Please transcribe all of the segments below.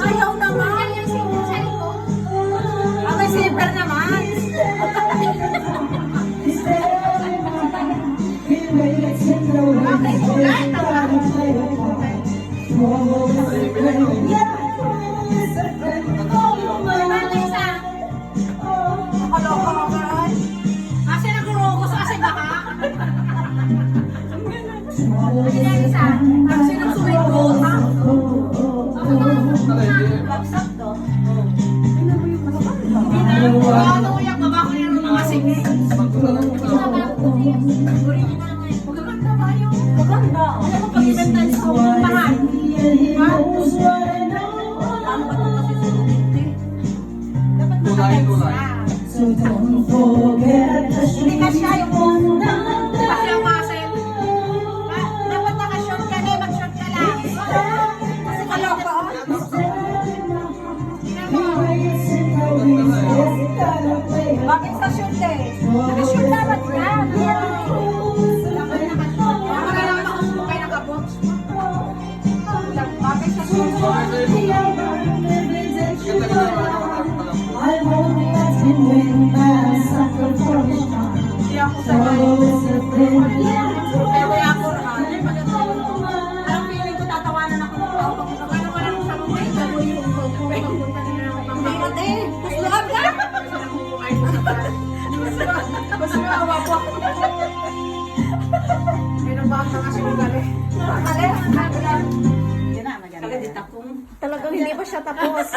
Ayaw naman. Ang may silver naman. Bakit ulan naman? Nakaloko ka ba? Kasi nagurugos kasi baka. Kasi nagsuwit-gut ha? Lapsak to? Ano yung baba ko yung mga sige? Magaganda ba yun? Maganda. Ano mo pag-ibentan sa umpahan? Ano ba ito kasi sulukit eh? Dapat nakapagsa. Hindi ka siya yung kasi ang muscle. Dapat naka-short ka na, mag-short ka lang. Kasi kaloko. Bakit sa shoot eh? Naka-shoot dapat ka. Dapat naka-shoot. Wala naman ako sumukay naka-box. Bakit sa shoot? Hindi ako sabay. Pero kaya ako parang feeling ko tatawanan ako ng tao. Ano ka lang sa mga gagawin yung pagpunta nila ng pambawa. Kusluhan ka? Mas maawa po ako. Pinabahag na kasi yung gali. Yan na, maganda. Talagang hindi pa siya tapos.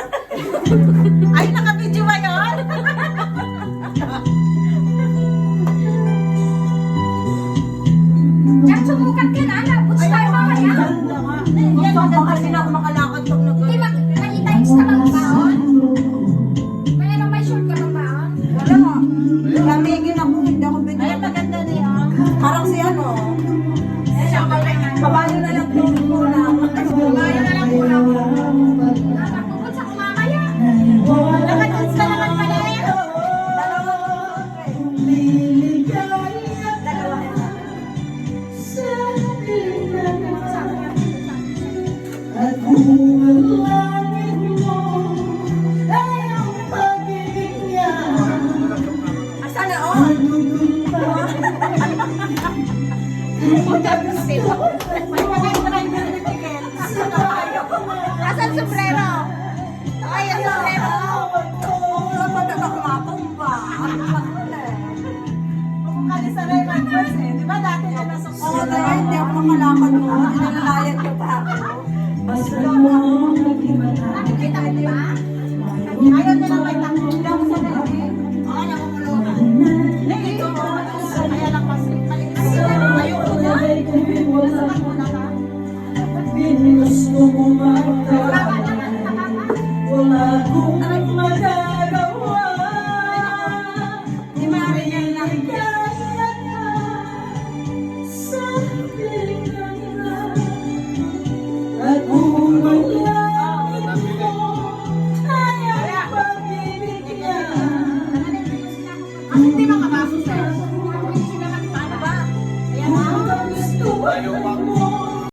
Ay, naka-video ba yun? Yan, sumukat ka na. Labot tayo mamaya. Yan, maganda kasi na ako makalakad pag Hindi, mag-times ka magbaon. May ano, may short ka magbaon? wala mo. Lamigin ako, hindi ako video. Ay, maganda niya. Parang si ano. Babayo na lang tulog mo lang. Babayo na lang muna. Nakapagod sa kumamaya. Nakatuns ka naman pala eh. Dalawa. At kung ang langit mo ay ang pag-ibig niya, Asa na on? Asan sombrero? Ay, ang sombrero. Oo, dahil hindi ako makalakad mo. Nilalayan ko pa ako. basta mo Nakikita mo ba? Ayaw